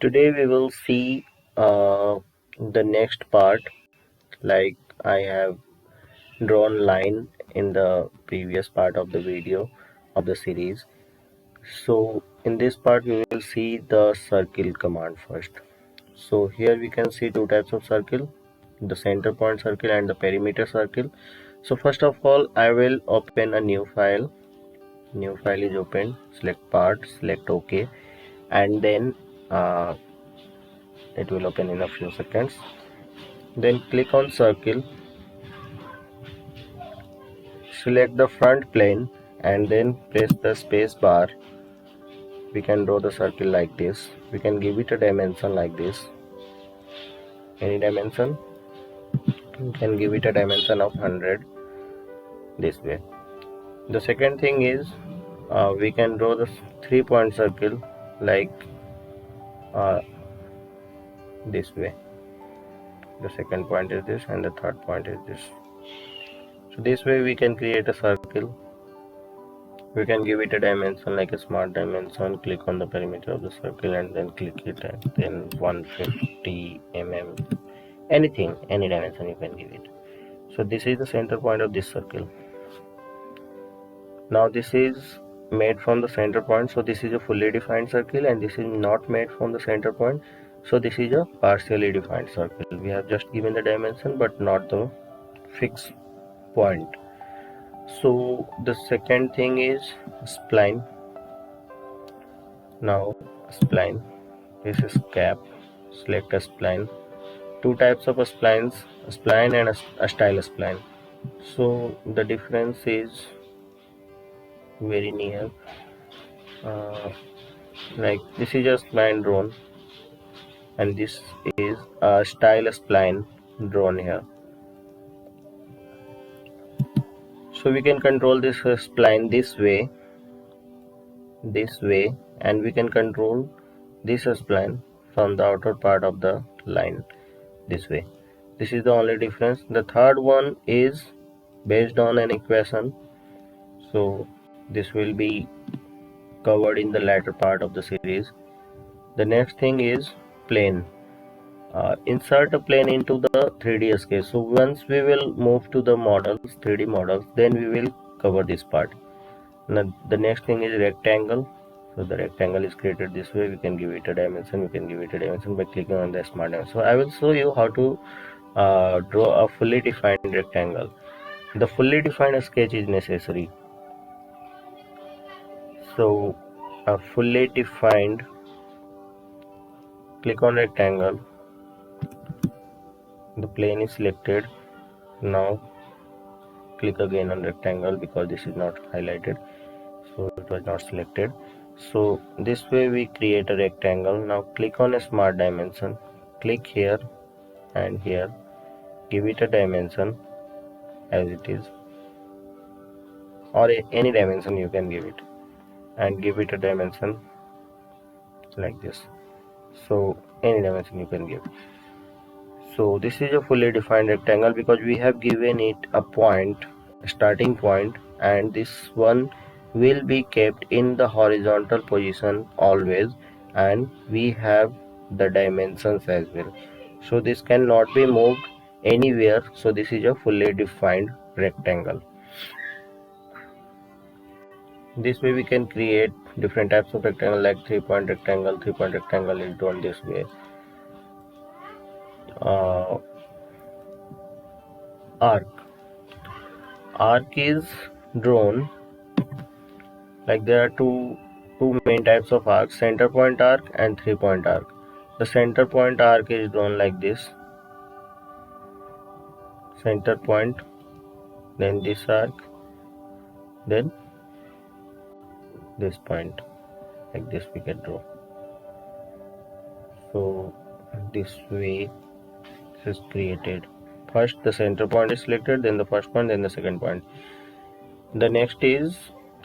Today we will see the next part. Like I have drawn line in the previous part of the video of the series. So in this part we will see the circle command first. So here we can see two types of circle, the center point circle and the perimeter circle. So first of all I will open a new file. New file is opened, select part, select OK, and then it will open in a few seconds. Then click on circle, select the front plane and then press the space bar. We can draw the circle like this. We can give it a dimension like this. Any dimension. We can give it a dimension of 100 this way. The second thing is we can draw the 3-point circle like uh, this way. The second point is this and the third point is this. So this way we can create a circle. We can give it a dimension like a smart dimension, click on the perimeter of the circle and then click it and then 150 mm, anything, any dimension you can give it. So this is the center point of this circle. Now this is made from the center point, so this is a fully defined circle, and this is not made from the center point, so this is a partially defined circle. We have just given the dimension but not the fixed point. So the second thing is spline. Now spline, this is cap, select a spline. Two types of splines, a spline and a style spline. So the difference is very near. Like this is a spline drawn and this is a style spline drawn here. So we can control this spline this way, and we can control this spline from the outer part of the line this way. This is the only difference. The third one is based on an equation, so this will be covered in the latter part of the series. The next thing is plane. Insert a plane into the 3D sketch. So once we will move to the models, 3D models, then we will cover this part. Now the next thing is rectangle. So the rectangle is created this way. We can give it a dimension. We can give it a dimension by clicking on the smart dimension. So I will show you how to draw a fully defined rectangle. The fully defined sketch is necessary. So a fully defined, click on rectangle. The plane is selected. Now click again on rectangle because this is not highlighted, so it was not selected. So this way we create a rectangle. Now click on a smart dimension, click here and here, give it a dimension as it is, or any dimension you can give it, and give it a dimension like this. So any dimension you can give. So this is a fully defined rectangle because we have given it a point, a starting point, and this one will be kept in the horizontal position always, and we have the dimensions as well. So this cannot be moved anywhere. So this is a fully defined rectangle. This way we can create different types of rectangle like 3-point rectangle. 3-point rectangle is drawn this way. Arc is drawn like there are two main types of arcs, center point arc and 3-point arc. The center point arc is drawn like this, center point, then this arc, then this point, like this we can draw. So this way this is created. First the center point is selected, then the first point, then the second point. The next is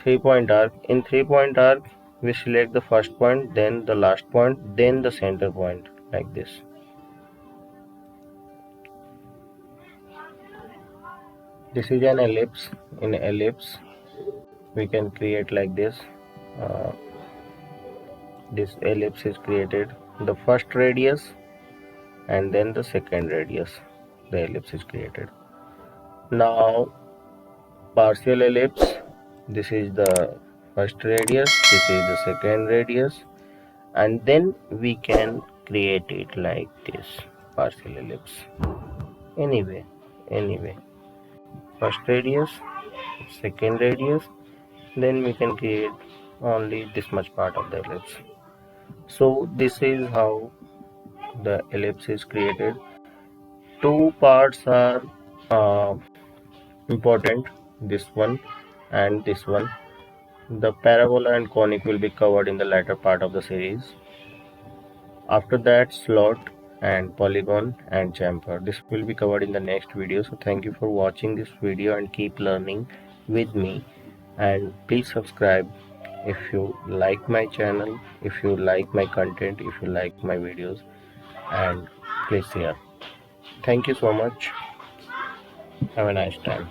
3-point arc. In 3-point arc we select the first point, then the last point, then the center point, like this. This is an ellipse. In ellipse we can create like this. This ellipse is created the first radius and then the second radius, the ellipse is created. Now partial ellipse, this is the first radius, this is the second radius, and then we can create it like this, partial ellipse. Anyway, first radius, second radius, then we can create only this much part of the ellipse. So this is how the ellipse is created. Two parts are important, this one and this one. The parabola and conic will be covered in the latter part of the series. After that, slot and polygon and chamfer, this will be covered in the next video. So thank you for watching this video and keep learning with me, and please subscribe if you like my channel, if you like my content, if you like my videos, and please share. Thank you so much. Have a nice time.